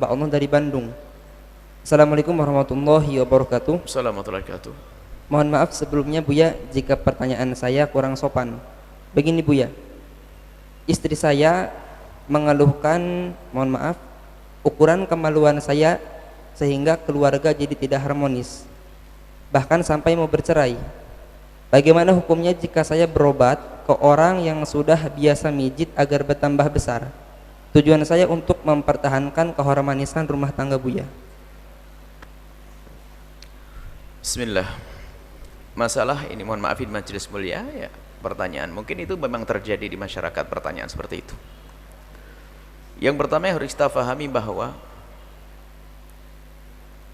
Mbak Ono dari Bandung. Assalamualaikum warahmatullahi wabarakatuh. Assalamualaikum warahmatullahi wabarakatuh. Mohon maaf sebelumnya Buya jika pertanyaan saya kurang sopan. Begini Buya, istri saya mengeluhkan, mohon maaf, ukuran kemaluan saya sehingga keluarga jadi tidak harmonis, bahkan sampai mau bercerai. Bagaimana hukumnya jika saya berobat ke orang yang sudah biasa mijit agar bertambah besar? Tujuan saya untuk mempertahankan keharmonisan rumah tangga Buya. Bismillah. Masalah ini mohon maafin majelis mulia ya, pertanyaan mungkin itu memang terjadi di masyarakat, pertanyaan seperti itu. Yang pertama yang harus kita pahami bahwa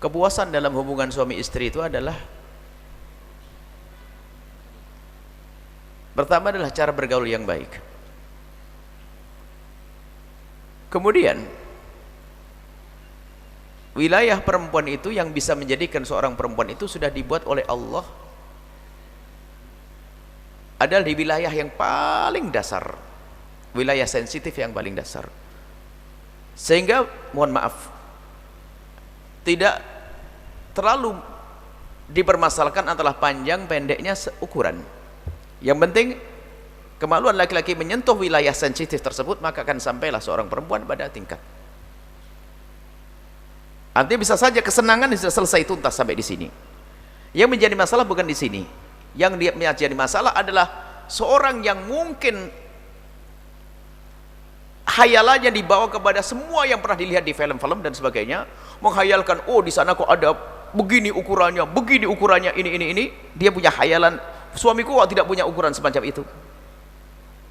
kepuasan dalam hubungan suami istri itu adalah pertama adalah cara bergaul yang baik. Kemudian wilayah perempuan itu yang bisa menjadikan seorang perempuan itu sudah dibuat oleh Allah adalah di wilayah yang paling dasar, wilayah sensitif yang paling dasar, sehingga mohon maaf tidak terlalu dipermasalahkan antara panjang pendeknya ukuran. Yang penting kemaluan laki-laki menyentuh wilayah sensitif tersebut, maka akan sampailah seorang perempuan pada tingkat. Artinya bisa saja kesenangan bisa selesai tuntas sampai di sini. Yang menjadi masalah bukan di sini. Yang dia menjadi masalah adalah seorang yang mungkin hayalannya dibawa kepada semua yang pernah dilihat di film-film dan sebagainya, menghayalkan, oh di sana kok ada begini ukurannya, ini. Dia punya hayalan, suamiku kok tidak punya ukuran semacam itu.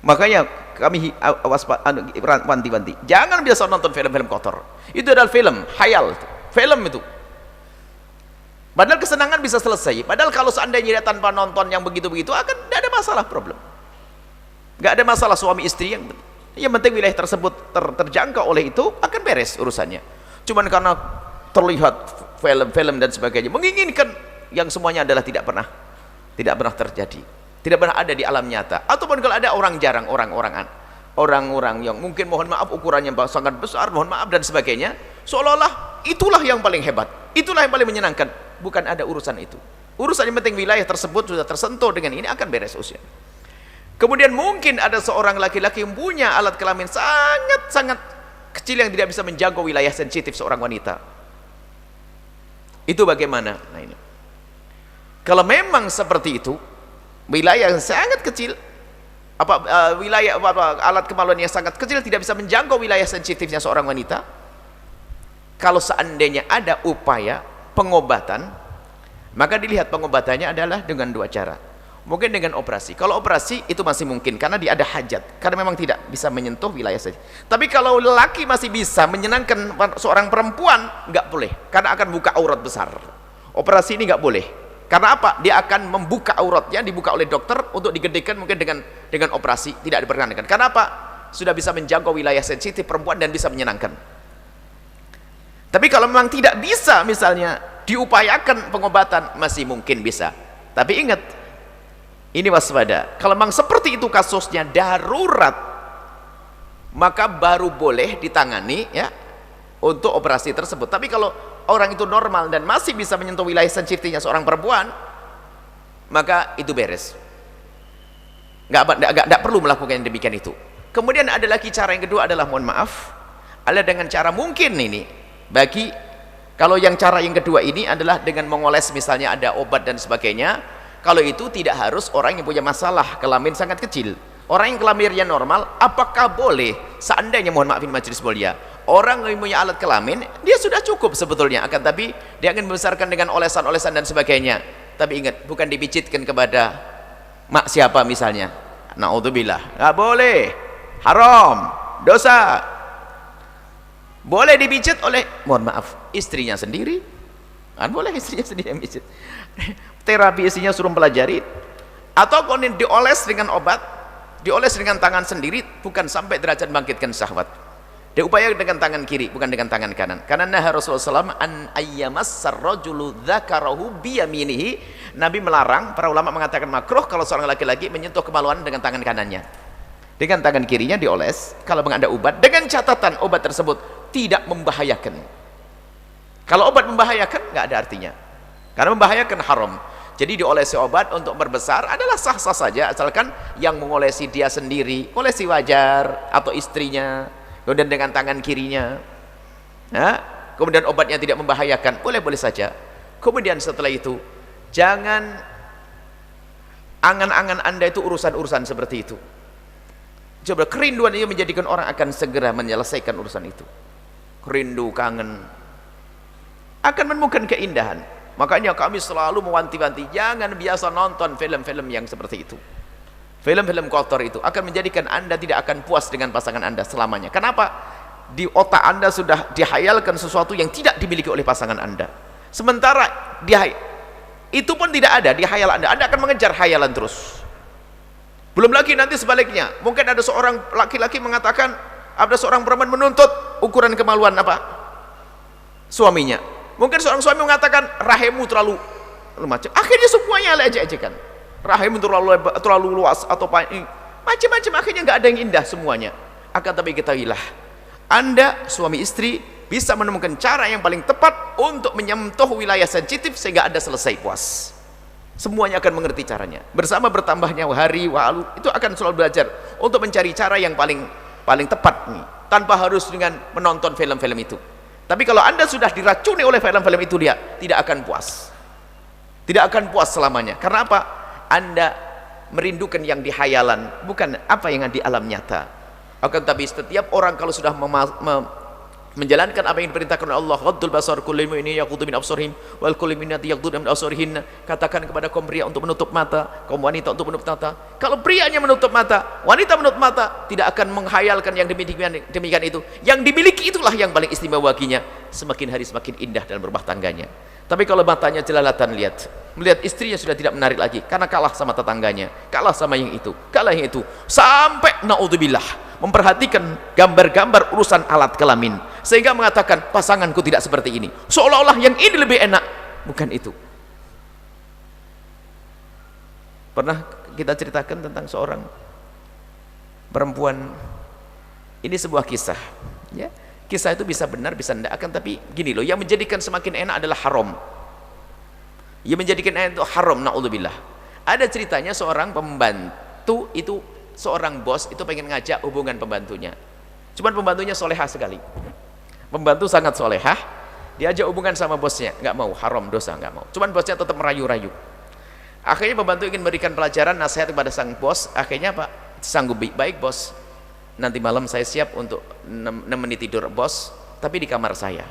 Makanya kami wanti-wanti, jangan biasa nonton film-film kotor. Itu adalah film, khayal, film itu. Padahal kesenangan bisa selesai. Padahal kalau seandainya dia tanpa nonton yang begitu-begitu, akan tidak ada masalah, problem. Nggak ada masalah suami istri yang penting wilayah tersebut terjangkau oleh itu, akan beres urusannya. Cuman karena terlihat film-film dan sebagainya, menginginkan yang semuanya adalah tidak pernah terjadi, tidak pernah ada di alam nyata. Ataupun kalau ada orang jarang, orang-orang yang mungkin mohon maaf ukurannya sangat besar, mohon maaf dan sebagainya, seolah-olah itulah yang paling hebat, itulah yang paling menyenangkan. Bukan ada urusan itu. Urusan yang penting wilayah tersebut sudah tersentuh dengan ini, akan beres usia. Kemudian mungkin ada seorang laki-laki yang punya alat kelamin sangat-sangat kecil yang tidak bisa menjangkau wilayah sensitif seorang wanita. Itu bagaimana? Nah ini, kalau memang seperti itu, wilayah yang sangat kecil, alat kemaluan yang sangat kecil tidak bisa menjangkau wilayah sensitifnya seorang wanita, kalau seandainya ada upaya pengobatan, maka dilihat pengobatannya adalah dengan dua cara. Mungkin dengan operasi. Kalau operasi itu masih mungkin karena dia ada hajat, karena memang tidak bisa menyentuh wilayah sensitif. Tapi kalau lelaki masih bisa menyenangkan seorang perempuan, nggak boleh, karena akan buka aurat besar. Operasi ini nggak boleh. Karena apa? Dia akan membuka auratnya, dibuka oleh dokter untuk digedekan, mungkin dengan operasi tidak diperkenankan. Karena apa? Sudah bisa menjangkau wilayah sensitif perempuan dan bisa menyenangkan. Tapi kalau memang tidak bisa, misalnya diupayakan pengobatan, masih mungkin bisa. Tapi ingat, ini waspada. Kalau memang seperti itu kasusnya darurat, maka baru boleh ditangani ya untuk operasi tersebut. Tapi kalau orang itu normal dan masih bisa menyentuh wilayah sensitifnya seorang perempuan, maka itu beres. Nggak perlu melakukan yang demikian itu. Kemudian ada lagi cara yang kedua adalah, mohon maaf, adalah dengan cara mungkin ini. Kalau yang cara yang kedua ini adalah dengan mengoles, misalnya ada obat dan sebagainya. Kalau itu tidak harus orang yang punya masalah kelamin sangat kecil. Orang yang kelaminnya normal, apakah boleh seandainya, mohon maafin majelis mulia, orang yang punya alat kelamin, dia sudah cukup sebetulnya, akan tapi dia akan membesarkan dengan olesan-olesan dan sebagainya. Tapi ingat, bukan dipijitkan kepada mak siapa misalnya, naudzubillah, nggak boleh, haram, dosa. Boleh dipijit oleh, mohon maaf, istrinya sendiri, kan boleh istrinya sendiri yang pijit. Terapi istrinya suruh pelajari, atau kalau dioles dengan obat, dioles dengan tangan sendiri, bukan sampai derajat bangkitkan syahwat. Diupayakan dengan tangan kiri, bukan dengan tangan kanan. Karena Rasulullah SAW an ayyamassar rajulu dzakarahu biyaminihi, Nabi melarang, para ulama mengatakan makruh kalau seorang laki-laki menyentuh kemaluan dengan tangan kanannya. Dengan tangan kirinya dioles, kalau memang ada obat, dengan catatan obat tersebut tidak membahayakan. Kalau obat membahayakan nggak ada artinya, karena membahayakan haram. Jadi diolesi obat untuk berbesar adalah sah-sah saja, asalkan yang mengolesi dia sendiri, olesi wajar, atau istrinya, kemudian dengan tangan kirinya, ya, kemudian obatnya tidak membahayakan, boleh-boleh saja. Kemudian setelah itu, jangan angan-angan Anda itu urusan-urusan seperti itu. Coba, kerinduan itu menjadikan orang akan segera menyelesaikan urusan itu. Rindu, kangen, akan menemukan keindahan. Makanya kami selalu mewanti-wanti, jangan biasa nonton film-film yang seperti itu. Film-film kotor itu akan menjadikan Anda tidak akan puas dengan pasangan Anda selamanya. Kenapa? Di otak Anda sudah dihayalkan sesuatu yang tidak dimiliki oleh pasangan Anda. Sementara itu pun tidak ada di hayal Anda. Anda akan mengejar hayalan terus. Belum lagi nanti sebaliknya, mungkin ada seorang laki-laki mengatakan, ada seorang perempuan menuntut ukuran kemaluan apa? Suaminya. Mungkin seorang suami mengatakan, rahimmu terlalu macam, akhirnya semuanya ejek-ejekan. Rahimmu terlalu luas atau macam-macam, akhirnya nggak ada yang indah semuanya. Akan tapi ketahuilah, Anda suami istri bisa menemukan cara yang paling tepat untuk menyentuh wilayah sensitif sehingga Anda selesai puas. Semuanya akan mengerti caranya. Bersama bertambahnya hari walu, itu akan selalu belajar untuk mencari cara yang paling tepat nih, tanpa harus dengan menonton film-film itu. Tapi kalau Anda sudah diracuni oleh film-film itu, dia tidak akan puas. Tidak akan puas selamanya. Karena apa? Anda merindukan yang di hayalan, bukan apa yang di alam nyata. Akan tapi setiap orang kalau sudah menjalankan apa yang diperintahkan oleh Allah, ghaddul basar, kullu mu'minin yaghuddu min absarihim wal kullu mu'minati yaghdudna min absarihinna, katakan kepada kaum pria untuk menutup mata, kaum wanita untuk menutup mata. Kalau prianya menutup mata, wanita menutup mata, tidak akan menghayalkan yang demikian itu. Yang dimiliki itulah yang paling istimewa baginya. Semakin hari semakin indah dalam berumah tangganya. Tapi kalau matanya jelalatan, melihat istrinya sudah tidak menarik lagi karena kalah sama tetangganya, kalah sama yang itu, kalah yang itu, sampai naudzubillah memperhatikan gambar-gambar urusan alat kelamin, sehingga mengatakan pasanganku tidak seperti ini, seolah-olah yang ini lebih enak. Bukan itu. Pernah kita ceritakan tentang seorang perempuan, ini sebuah kisah ya. Kisah itu bisa benar bisa tidak, akan tapi gini loh, yang menjadikan semakin enak adalah haram. Yang menjadikan enak itu haram, naudzubillah. Ada ceritanya seorang pembantu itu, seorang bos itu pengen ngajak hubungan pembantunya, cuman pembantunya solehah sekali, pembantu sangat solehah, diajak hubungan sama bosnya, nggak mau, haram, dosa, nggak mau. Cuman bosnya tetap merayu-rayu. Akhirnya pembantu ingin memberikan pelajaran nasihat kepada sang bos. Akhirnya Pak, sanggup, baik bos, nanti malam saya siap untuk nemeni tidur bos, tapi di kamar saya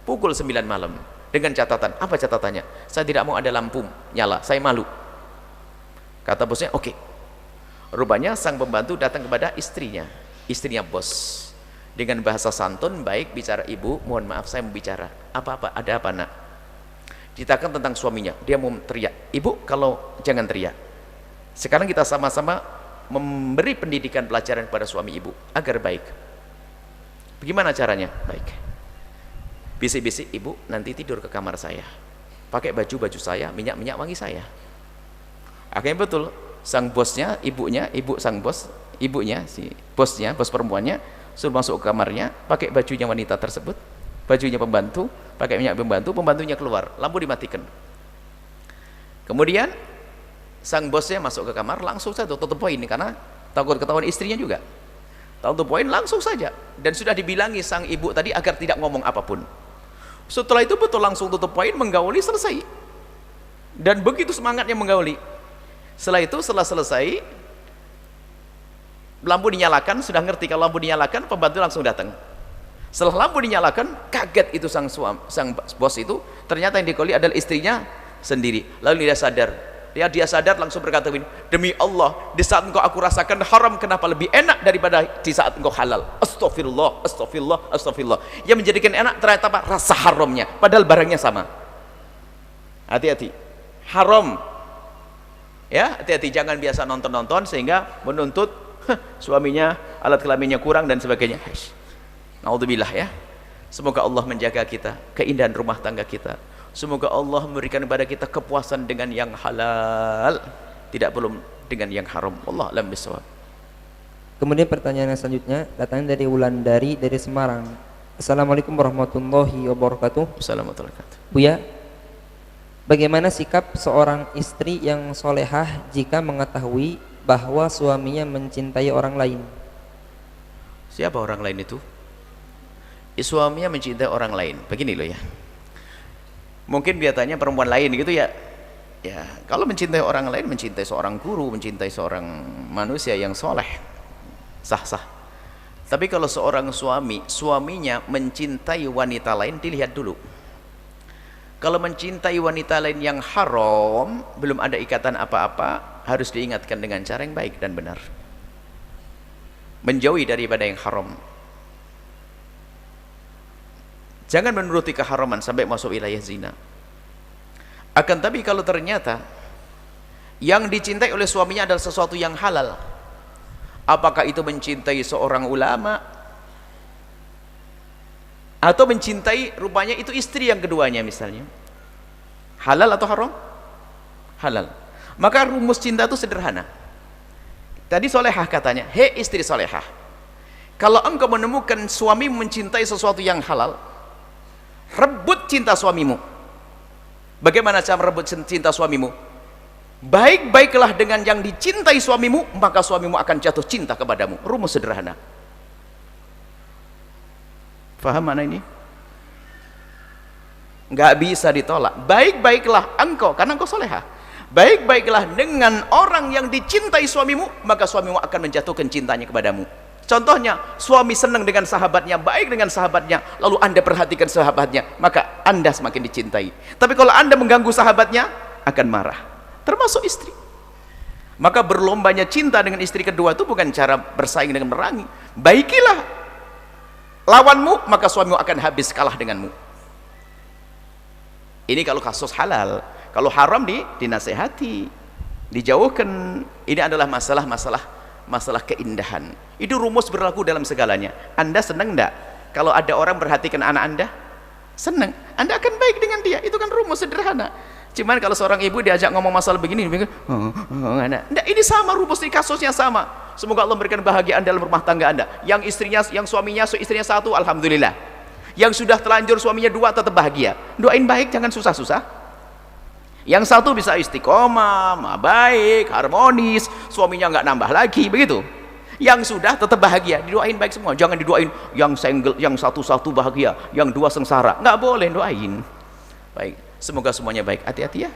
pukul 9 malam, dengan catatan. Apa catatannya? Saya tidak mau ada lampu nyala, saya malu. Kata bosnya, oke. Rupanya sang pembantu datang kepada istrinya bos, dengan bahasa santun baik bicara, ibu mohon maaf saya mau bicara. Apa-apa, ada apa nak? Ceritakan tentang suaminya. Dia mau teriak, ibu kalau jangan teriak, sekarang kita sama-sama memberi pendidikan pelajaran kepada suami ibu agar baik. Bagaimana caranya? Baik, bisik-bisik, ibu nanti tidur ke kamar saya, pakai baju saya, minyak wangi saya. Akhirnya betul, sang bosnya, ibunya, si bosnya, bos perempuannya suruh masuk ke kamarnya, pakai bajunya wanita tersebut, bajunya pembantu, pakai minyak pembantunya keluar, lampu dimatikan. Kemudian sang bosnya masuk ke kamar, langsung saja tutup poin, karena takut ketahuan istrinya juga. Tutup poin langsung saja, dan sudah dibilangi sang ibu tadi agar tidak ngomong apapun. Setelah itu betul langsung tutup poin, menggauli, selesai. Dan begitu semangatnya menggauli. Setelah itu, setelah selesai, lampu dinyalakan, sudah ngerti kalau lampu dinyalakan, pembantu langsung datang. Setelah lampu dinyalakan, kaget itu sang bos itu, ternyata yang dikoli adalah istrinya sendiri. Lalu dia sadar, dia sadar langsung berkata, demi Allah, di saat engkau aku rasakan haram, kenapa lebih enak daripada di saat engkau halal? Astagfirullah, astagfirullah, astagfirullah. Yang menjadikan enak ternyata apa? Rasa haramnya, padahal barangnya sama. Hati-hati, haram. Ya, hati-hati, jangan biasa nonton-nonton sehingga menuntut suaminya alat kelaminnya kurang dan sebagainya. Naudzubillah ya. Semoga Allah menjaga kita, keindahan rumah tangga kita. Semoga Allah memberikan kepada kita kepuasan dengan yang halal, tidak belum dengan yang haram. Wallahu a'lam bishawab. Kemudian pertanyaan selanjutnya datang dari Wulandari dari Semarang. Assalamualaikum warahmatullahi wabarakatuh. Assalamualaikum warahmatullahi wabarakatuh. Buya, bagaimana sikap seorang istri yang solehah jika mengetahui bahwa suaminya mencintai orang lain? Siapa orang lain itu? Suaminya mencintai orang lain. Begini loh ya. Mungkin biasanya perempuan lain gitu ya. Ya, kalau mencintai orang lain, mencintai seorang guru, mencintai seorang manusia yang soleh, sah-sah. Tapi kalau seorang suaminya mencintai wanita lain, dilihat dulu. Kalau mencintai wanita lain yang haram, belum ada ikatan apa-apa, harus diingatkan dengan cara yang baik dan benar. Menjauhi daripada yang haram. Jangan menuruti keharaman sampai masuk wilayah zina. Akan tapi kalau ternyata yang dicintai oleh suaminya adalah sesuatu yang halal, apakah itu mencintai seorang ulama atau mencintai rupanya itu istri yang keduanya misalnya, halal atau haram? Halal. Maka rumus cinta itu sederhana. Tadi solehah katanya, hei istri solehah, kalau engkau menemukan suamimu mencintai sesuatu yang halal, rebut cinta suamimu. Bagaimana cara merebut cinta suamimu? Baik-baiklah dengan yang dicintai suamimu, maka suamimu akan jatuh cinta kepadamu. Rumus sederhana. Faham mana ini? Nggak bisa ditolak. Baik-baiklah engkau, karena engkau soleha. Baik-baiklah dengan orang yang dicintai suamimu, maka suamimu akan menjatuhkan cintanya kepadamu. Contohnya, suami senang dengan sahabatnya, baik dengan sahabatnya, lalu anda perhatikan sahabatnya, maka anda semakin dicintai. Tapi kalau anda mengganggu sahabatnya, akan marah. Termasuk istri. Maka berlombanya cinta dengan istri kedua itu bukan cara bersaing dengan merangi. Baikilah lawanmu, maka suamimu akan habis kalah denganmu. Ini kalau kasus halal. Kalau haram dinasehati, dijauhkan. Ini adalah masalah keindahan. Itu rumus berlaku dalam segalanya. Anda senang enggak kalau ada orang perhatikan anak anda? Senang. Anda akan baik dengan dia. Itu kan rumus sederhana. Cuman kalau seorang ibu diajak ngomong masalah begini, enggak, ini sama rumus, ini kasusnya sama. Semoga Allah memberikan bahagia anda dalam rumah tangga anda. Yang suaminya istrinya satu, alhamdulillah. Yang sudah telanjur suaminya dua, tetap bahagia. Doain baik, jangan susah-susah. Yang satu bisa istiqomah, baik, harmonis, suaminya nggak nambah lagi, begitu. Yang sudah tetap bahagia, didoain baik semua. Jangan didoain yang single, yang satu bahagia, yang dua sengsara. Nggak boleh doain. Baik, semoga semuanya baik. Hati-hati ya.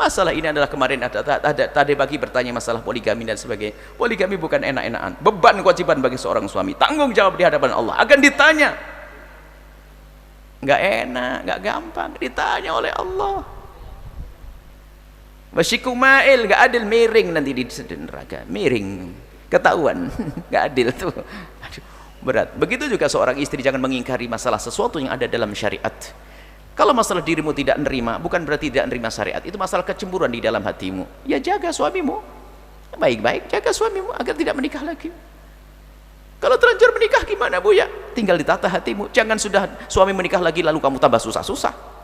Masalah ini adalah kemarin tadi pagi bertanya masalah poligami dan sebagainya. Poligami bukan enak-enakan. Beban kewajiban bagi seorang suami. Tanggung jawab di hadapan Allah. Akan ditanya. Nggak enak, nggak gampang. Ditanya oleh Allah. Wasyikumail, nggak adil, miring nanti di neraka, miring, ketahuan, nggak adil tuh. Aduh, berat. Begitu juga seorang istri jangan mengingkari masalah sesuatu yang ada dalam syariat. Kalau masalah dirimu tidak nerima, bukan berarti tidak nerima syariat. Itu masalah kecemburuan di dalam hatimu. Ya jaga suamimu, baik-baik jaga suamimu agar tidak menikah lagi. Kalau terlanjur menikah gimana bu ya? Tinggal ditata hatimu. Jangan sudah suami menikah lagi lalu kamu tambah susah-susah.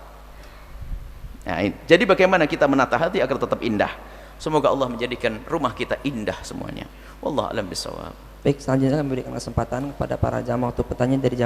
Nah, jadi bagaimana kita menata hati agar tetap indah? Semoga Allah menjadikan rumah kita indah semuanya. Wallahu a'lam bishawab. Baik, selanjutnya kami berikan kesempatan kepada para jamaah untuk pertanyaan dari jamaah.